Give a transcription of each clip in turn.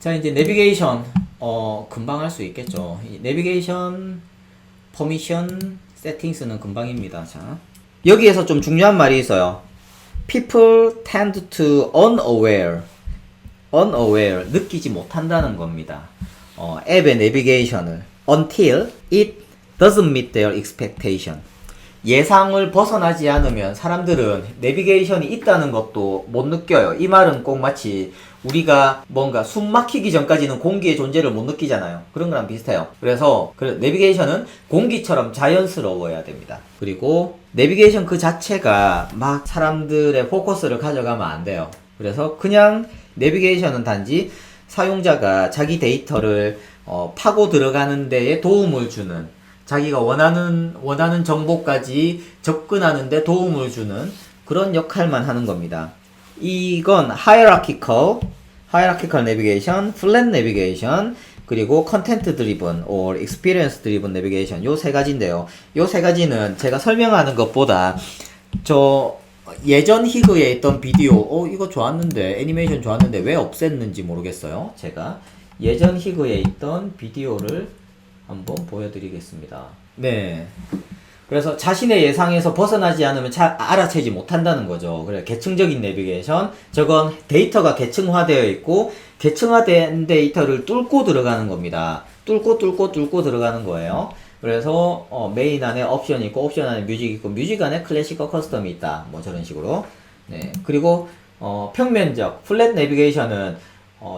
자, 이제 내비게이션 금방 할 수 있겠죠. 이 내비게이션 퍼미션 세팅스는 금방입니다. 자, 여기에서 좀 중요한 말이 있어요. People tend to unaware, 느끼지 못한다는 겁니다. 앱의 내비게이션을 until it doesn't meet their expectation. 예상을 벗어나지 않으면 사람들은 내비게이션이 있다는 것도 못 느껴요. 이 말은 꼭 마치 우리가 뭔가 숨 막히기 전까지는 공기의 존재를 못 느끼잖아요. 그런 거랑 비슷해요. 그래서 내비게이션은 공기처럼 자연스러워야 됩니다. 그리고 내비게이션 그 자체가 막 사람들의 포커스를 가져가면 안 돼요. 그래서 그냥 내비게이션은 단지 사용자가 자기 데이터를 파고 들어가는 데에 도움을 주는, 자기가 원하는 정보까지 접근하는 데 도움을 주는 그런 역할만 하는 겁니다. 이건 hierarchical navigation, flat navigation, 그리고 content driven or experience driven navigation, 요 세 가지인데요. 요 세 가지는 제가 설명하는 것보다 저 예전 히그에 있던 비디오, 이거 좋았는데, 애니메이션 좋았는데 왜 없앴는지 모르겠어요. 제가 예전 히그에 있던 비디오를 한번 보여드리겠습니다. 네. 그래서 자신의 예상에서 벗어나지 않으면 알아채지 못한다는 거죠. 그래, 계층적인 내비게이션. 저건 데이터가 계층화되어 있고, 계층화된 데이터를 뚫고 들어가는 겁니다. 뚫고 들어가는 거예요. 그래서, 메인 안에 옵션이 있고, 옵션 안에 뮤직 있고, 뮤직 안에 클래식과 커스텀이 있다. 뭐 저런 식으로. 네. 그리고, 평면적, 플랫 내비게이션은,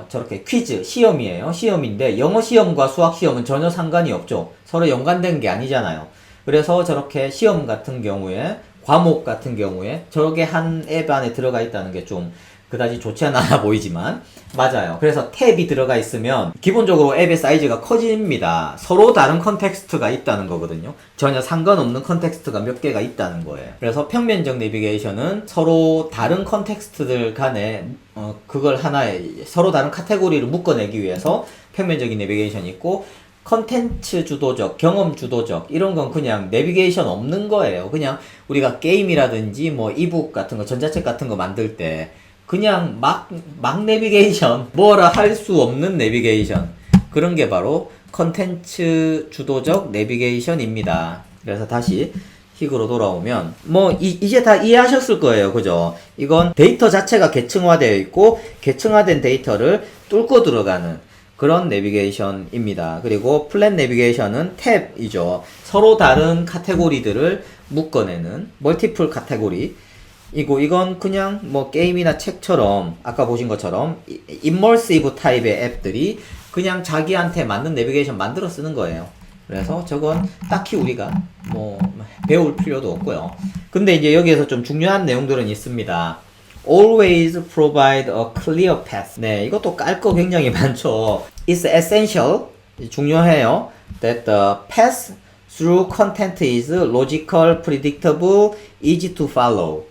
저렇게 퀴즈, 시험이에요. 시험인데, 영어 시험과 수학 시험은 전혀 상관이 없죠. 서로 연관된 게 아니잖아요. 그래서 저렇게 시험 같은 경우에, 과목 같은 경우에, 저렇게 한 앱 안에 들어가 있다는 게 좀 그다지 좋지 않아 보이지만, 맞아요. 그래서 탭이 들어가 있으면, 기본적으로 앱의 사이즈가 커집니다. 서로 다른 컨텍스트가 있다는 거거든요. 전혀 상관없는 컨텍스트가 몇 개가 있다는 거예요. 그래서 평면적 내비게이션은 서로 다른 컨텍스트들 간에, 그걸 하나에, 서로 다른 카테고리를 묶어내기 위해서 평면적인 내비게이션이 있고, 컨텐츠 주도적, 경험 주도적, 이런 건 그냥 내비게이션 없는 거예요. 그냥 우리가 게임이라든지 뭐 이북 같은 거, 전자책 같은 거 만들 때 그냥 막 내비게이션, 뭐라 할 수 없는 내비게이션, 그런 게 바로 컨텐츠 주도적 내비게이션입니다. 그래서 다시 킥으로 돌아오면 이제 다 이해하셨을 거예요. 그죠? 이건 데이터 자체가 계층화되어 있고, 계층화된 데이터를 뚫고 들어가는 그런 내비게이션입니다. 그리고 플랫 내비게이션은 탭이죠. 서로 다른 카테고리들을 묶어내는 멀티플 카테고리 이고, 이건 그냥 뭐 게임이나 책처럼 아까 보신 것처럼 임머시브 타입의 앱들이 그냥 자기한테 맞는 내비게이션 만들어 쓰는 거예요. 그래서 저건 딱히 우리가 뭐 배울 필요도 없고요. 근데 이제 여기에서 좀 중요한 내용들은 있습니다. Always provide a clear path. 네, 이것도 깔 거 굉장히 많죠. It's essential, 중요해요, that the path through content is logical, predictable, easy to follow.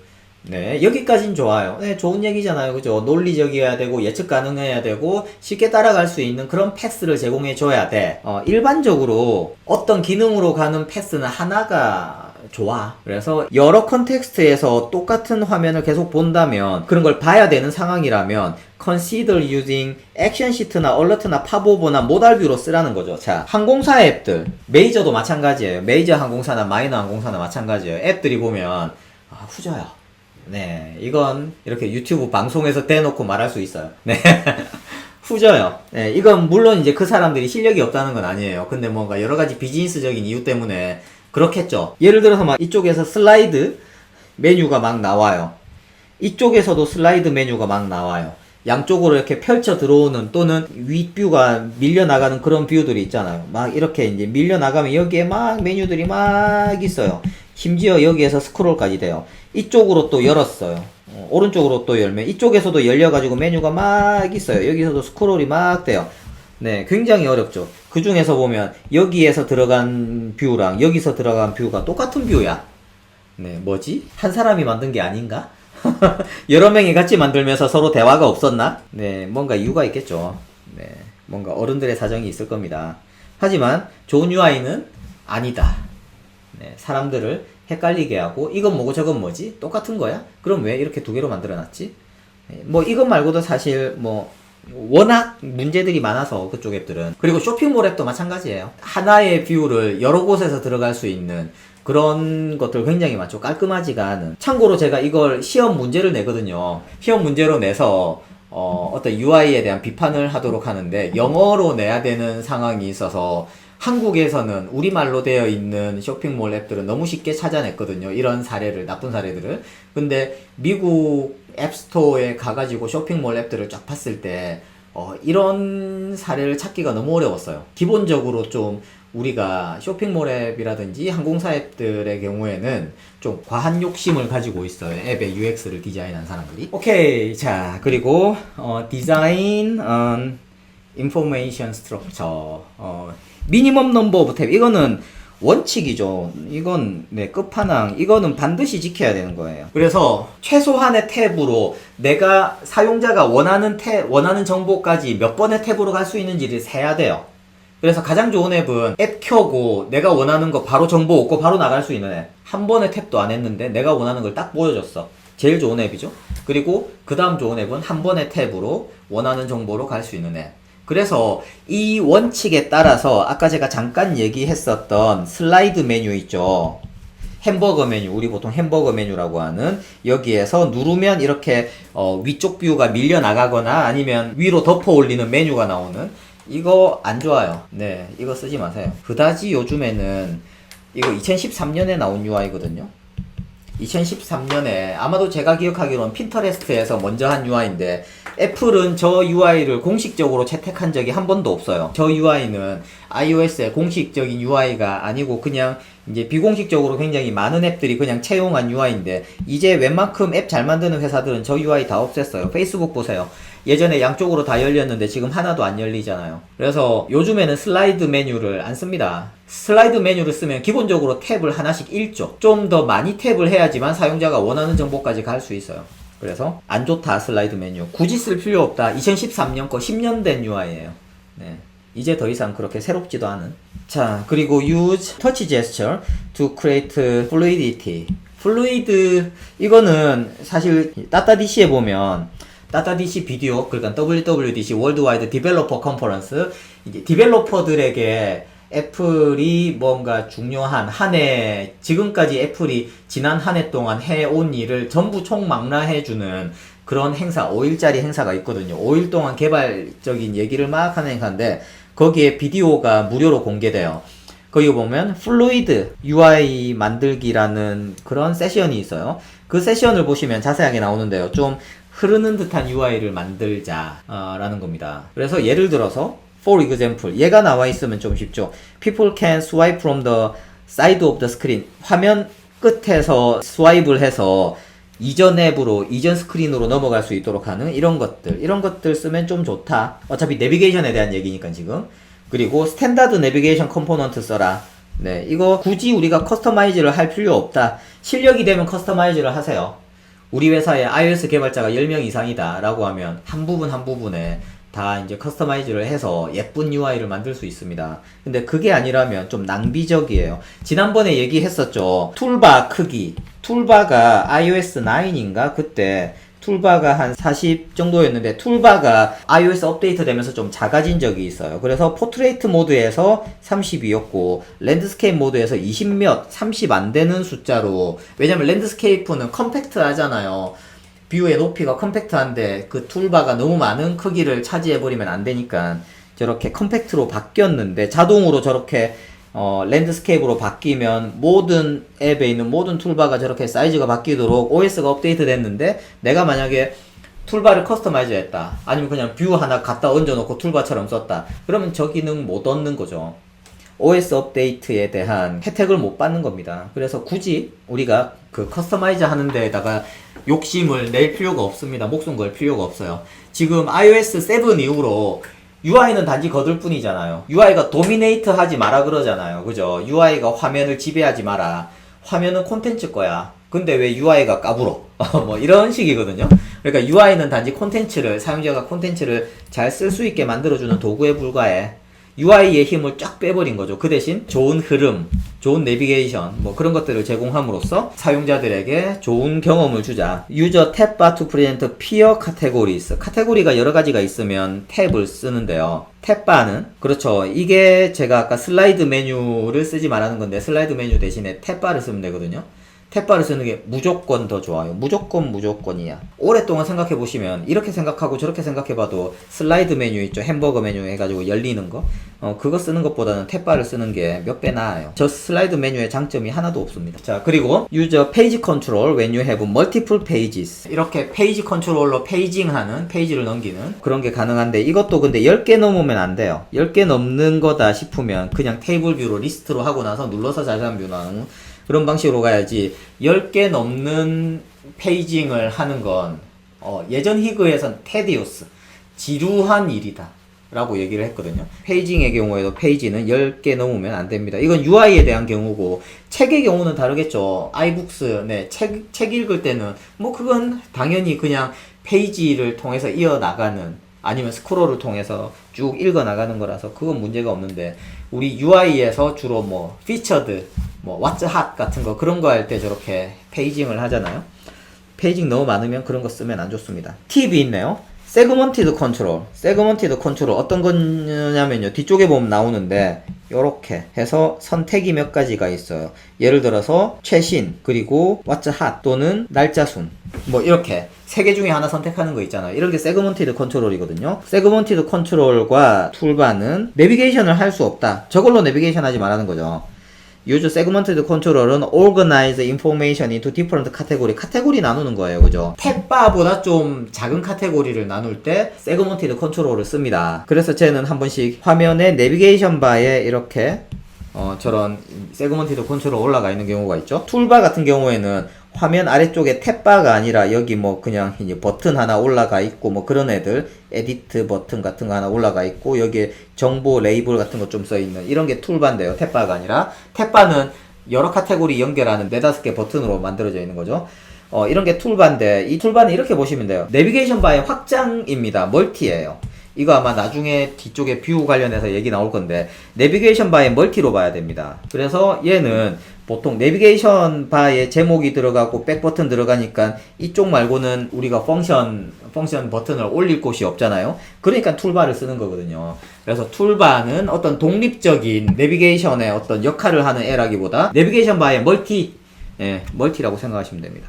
네, 여기까진 좋아요. 네, 좋은 얘기잖아요. 그죠? 논리적이어야 되고, 예측 가능해야 되고, 쉽게 따라갈 수 있는 그런 패스를 제공해 줘야 돼. 일반적으로 어떤 기능으로 가는 패스는 하나가 좋아. 그래서 여러 컨텍스트에서 똑같은 화면을 계속 본다면, 그런 걸 봐야 되는 상황이라면 consider using 액션 시트나 얼러트나 팝오버나 모달뷰로 쓰라는 거죠. 자, 항공사 앱들, 메이저도 마찬가지예요. 메이저 항공사나 마이너 항공사나 마찬가지예요. 앱들이 보면 후져요. 네, 이건 이렇게 유튜브 방송에서 대놓고 말할 수 있어요. 네. 후져요. 네, 이건 물론 이제 그 사람들이 실력이 없다는 건 아니에요. 근데 뭔가 여러 가지 비즈니스적인 이유 때문에 그렇겠죠. 예를 들어서 막 이쪽에서 슬라이드 메뉴가 막 나와요. 이쪽에서도 슬라이드 메뉴가 막 나와요. 양쪽으로 이렇게 펼쳐 들어오는, 또는 윗뷰가 밀려나가는 그런 뷰들이 있잖아요. 막 이렇게 이제 밀려나가면 여기에 막 메뉴들이 막 있어요. 심지어 여기에서 스크롤까지 돼요. 이쪽으로 또 열었어요. 오른쪽으로 또 열면 이쪽에서도 열려가지고 메뉴가 막 있어요. 여기서도 스크롤이 막 돼요. 네, 굉장히 어렵죠. 그 중에서 보면 여기에서 들어간 뷰랑 여기서 들어간 뷰가 똑같은 뷰야. 네, 뭐지? 한 사람이 만든 게 아닌가? 여러 명이 같이 만들면서 서로 대화가 없었나? 네, 뭔가 이유가 있겠죠. 네, 뭔가 어른들의 사정이 있을 겁니다. 하지만 좋은 UI는 아니다. 네, 사람들을 헷갈리게 하고, 이건 뭐고 저건 뭐지? 똑같은 거야? 그럼 왜 이렇게 두 개로 만들어 놨지? 네, 뭐 이것 말고도 사실 뭐 워낙 문제들이 많아서 그쪽 앱들은. 그리고 쇼핑몰 앱도 마찬가지예요. 하나의 뷰를 여러 곳에서 들어갈 수 있는 그런 것들 굉장히 많죠. 깔끔하지가 않은. 참고로 제가 이걸 시험 문제를 내거든요. 시험 문제로 내서 어떤 UI에 대한 비판을 하도록 하는데 영어로 내야 되는 상황이 있어서 한국에서는 우리말로 되어 있는 쇼핑몰 앱들은 너무 쉽게 찾아냈거든요. 이런 사례를, 나쁜 사례들을. 근데 미국 앱스토어에 가가지고 쇼핑몰 앱들을 쫙 봤을 때 이런 사례를 찾기가 너무 어려웠어요. 기본적으로 좀 우리가 쇼핑몰 앱이라든지 항공사 앱들의 경우에는 좀 과한 욕심을 가지고 있어요. 앱의 UX를 디자인한 사람들이. 오케이. 자, 그리고 디자인 인포메이션 스트럭처 미니멈 넘버 오브 탭. 이거는 원칙이죠. 이건 끝판왕. 이거는 반드시 지켜야 되는 거예요. 그래서 최소한의 탭으로 내가 사용자가 원하는 정보까지 몇 번의 탭으로 갈 수 있는지를 세야 돼요. 그래서 가장 좋은 앱은 앱 켜고 내가 원하는 거 바로 정보 얻고 바로 나갈 수 있는 앱. 한 번의 탭도 안 했는데 내가 원하는 걸 딱 보여줬어. 제일 좋은 앱이죠. 그리고 그 다음 좋은 앱은 한 번의 탭으로 원하는 정보로 갈 수 있는 앱. 그래서 이 원칙에 따라서 아까 제가 잠깐 얘기했었던 슬라이드 메뉴 있죠. 햄버거 메뉴, 우리 보통 햄버거 메뉴라고 하는, 여기에서 누르면 이렇게 위쪽 뷰가 밀려나가거나 아니면 위로 덮어 올리는 메뉴가 나오는, 이거 안 좋아요. 네, 이거 쓰지 마세요. 그다지 요즘에는 이거 2013년에 나온 UI거든요. 2013년에 아마도 제가 기억하기로는 핀터레스트에서 먼저 한 UI인데 애플은 저 UI를 공식적으로 채택한 적이 한 번도 없어요. 저 UI는 iOS의 공식적인 UI가 아니고 그냥 이제 비공식적으로 굉장히 많은 앱들이 그냥 채용한 UI인데 이제 웬만큼 앱 잘 만드는 회사들은 저 UI 다 없앴어요. 페이스북 보세요. 예전에 양쪽으로 다 열렸는데 지금 하나도 안 열리잖아요. 그래서 요즘에는 슬라이드 메뉴를 안 씁니다. 슬라이드 메뉴를 쓰면 기본적으로 탭을 하나씩 읽죠. 좀 더 많이 탭을 해야지만 사용자가 원하는 정보까지 갈 수 있어요. 그래서 안 좋다, 슬라이드 메뉴. 굳이 쓸 필요 없다. 2013년 거 10년 된 UI예요. 네. 이제 더 이상 그렇게 새롭지도 않은. 자, 그리고 use touch gesture to create fluidity. 플루이드, 이거는 사실 따따DC에 보면 따따DC 비디오, 그러니까 WWDC 월드와이드 디벨로퍼 컨퍼런스, 이제 디벨로퍼들에게 애플이 뭔가 중요한 한 해, 지금까지 애플이 지난 한 해 동안 해온 일을 전부 총망라해주는 그런 행사, 5일짜리 행사가 있거든요. 5일 동안 개발적인 얘기를 막 하는 행사인데, 거기에 비디오가 무료로 공개돼요. 거기 보면 플루이드 UI 만들기라는 그런 세션이 있어요. 그 세션을 보시면 자세하게 나오는데요. 좀 흐르는 듯한 UI를 만들자 라는 겁니다. 그래서 예를 들어서 for example, 얘가 나와 있으면 좀 쉽죠. People can swipe from the side of the screen. 화면 끝에서 스와이프를 해서 이전 앱으로, 이전 스크린으로 넘어갈 수 있도록 하는 이런 것들 쓰면 좀 좋다. 어차피 내비게이션에 대한 얘기니까 지금. 그리고 스탠다드 내비게이션 컴포넌트 써라. 네, 이거 굳이 우리가 커스터마이즈를 할 필요 없다. 실력이 되면 커스터마이즈를 하세요. 우리 회사에 iOS 개발자가 10명 이상이다 라고 하면 한 부분에 다 이제 커스터마이즈를 해서 예쁜 UI를 만들 수 있습니다. 근데 그게 아니라면 좀 낭비적이에요. 지난번에 얘기했었죠. 툴바 크기. 툴바가 iOS 9인가? 그때 툴바가 한 40 정도였는데 툴바가 iOS 업데이트 되면서 좀 작아진 적이 있어요. 그래서 포트레이트 모드에서 32였고 랜드스케이프 모드에서 20몇, 30 안 되는 숫자로, 왜냐면 랜드스케이프는 컴팩트 하잖아요. 뷰의 높이가 컴팩트한데 그 툴바가 너무 많은 크기를 차지해버리면 안 되니까 저렇게 컴팩트로 바뀌었는데, 자동으로 저렇게 랜드스케이프로 바뀌면 모든 앱에 있는 모든 툴바가 저렇게 사이즈가 바뀌도록 OS가 업데이트 됐는데, 내가 만약에 툴바를 커스터마이즈 했다, 아니면 그냥 뷰 하나 갖다 얹어놓고 툴바처럼 썼다, 그러면 저 기능 못 얻는 거죠. OS 업데이트에 대한 혜택을 못 받는 겁니다. 그래서 굳이 우리가 그 커스터마이즈 하는 데에다가 욕심을 낼 필요가 없습니다. 목숨 걸 필요가 없어요. 지금 iOS 7 이후로 UI는 단지 거들 뿐이잖아요. UI가 도미네이트 하지 마라 그러잖아요. 그죠? UI가 화면을 지배하지 마라. 화면은 콘텐츠 거야. 근데 왜 UI가 까불어? 뭐 이런 식이거든요. 그러니까 UI는 단지 사용자가 콘텐츠를 잘 쓸 수 있게 만들어주는 도구에 불과해. UI의 힘을 쫙 빼버린 거죠. 그 대신 좋은 흐름, 좋은 내비게이션 뭐 그런 것들을 제공함으로써 사용자들에게 좋은 경험을 주자. 유저 탭바 투 프리젠트 피어 카테고리스. 카테고리가 여러 가지가 있으면 탭을 쓰는데요. 탭바는 그렇죠. 이게 제가 아까 슬라이드 메뉴를 쓰지 말라는 건데 슬라이드 메뉴 대신에 탭바를 쓰면 되거든요. 탭바를 쓰는 게 무조건 더 좋아요. 무조건이야. 오랫동안 생각해 보시면 이렇게 생각하고 저렇게 생각해 봐도 슬라이드 메뉴 있죠. 햄버거 메뉴 해가지고 열리는 거. 그거 쓰는 것보다는 탭바를 쓰는 게 몇 배 나아요. 저 슬라이드 메뉴의 장점이 하나도 없습니다. 자, 그리고 유저 페이지 컨트롤 when you have multiple pages. 이렇게 페이지 컨트롤러 페이징하는, 페이지를 넘기는 그런 게 가능한데 이것도 근데 10개 넘으면 안 돼요. 10개 넘는 거다 싶으면 그냥 테이블 뷰로 리스트로 하고 나서 눌러서 자세한 뷰 나오는 그런 방식으로 가야지. 10개 넘는 페이징을 하는 건 예전 희그에선 테디오스, 지루한 일이다 라고 얘기를 했거든요. 페이징의 경우에도 페이지는 10개 넘으면 안 됩니다. 이건 UI에 대한 경우고 책의 경우는 다르겠죠. 아이북스, 네, 책 읽을 때는 뭐 그건 당연히 그냥 페이지를 통해서 이어나가는 아니면 스크롤을 통해서 쭉 읽어나가는 거라서 그건 문제가 없는데 우리 UI에서 주로 뭐 피처드, 뭐 what's hot 같은 거 그런 거 할 때 저렇게 페이징을 하잖아요. 페이징 너무 많으면 그런 거 쓰면 안 좋습니다. 팁이 있네요. 세그먼티드 컨트롤. 세그먼티드 컨트롤 어떤 거냐면요. 뒤쪽에 보면 나오는데 요렇게 해서 선택이 몇 가지가 있어요. 예를 들어서 최신, 그리고 what's hot 또는 날짜 순. 뭐 이렇게 세 개 중에 하나 선택하는 거 있잖아요. 이런 게 세그먼티드 컨트롤이거든요. 세그먼티드 컨트롤과 툴바는 내비게이션을 할 수 없다. 저걸로 내비게이션 하지 말라는 거죠. Use segmented controller은 organize information into different category. 카테고리 나누는 거예요. 그죠? 탭바보다 좀 작은 카테고리를 나눌 때 segmented controller를 씁니다. 그래서 쟤는 한 번씩 화면에 내비게이션 바에 이렇게 저런 segmented control 올라가 있는 경우가 있죠. 툴바 같은 경우에는 화면 아래쪽에 탭바가 아니라 여기 뭐 그냥 이제 버튼 하나 올라가 있고 뭐 그런 애들 에디트 버튼 같은 거 하나 올라가 있고 여기에 정보 레이블 같은 거 좀 써 있는 이런 게 툴바인데요. 탭바가 아니라 탭바는 여러 카테고리 연결하는 4-5개 버튼으로 만들어져 있는 거죠. 이런 게 툴바인데 이 툴바는 이렇게 보시면 돼요. 내비게이션 바의 확장입니다. 멀티예요. 이거 아마 나중에 뒤쪽에 뷰 관련해서 얘기 나올 건데 내비게이션 바에 멀티로 봐야 됩니다. 그래서 얘는 보통 내비게이션 바에 제목이 들어가고 백 버튼 들어가니까 이쪽 말고는 우리가 펑션 버튼을 올릴 곳이 없잖아요. 그러니까 툴바를 쓰는 거거든요. 그래서 툴바는 어떤 독립적인 내비게이션의 어떤 역할을 하는 애라기보다 내비게이션 바의 멀티라고 생각하시면 됩니다.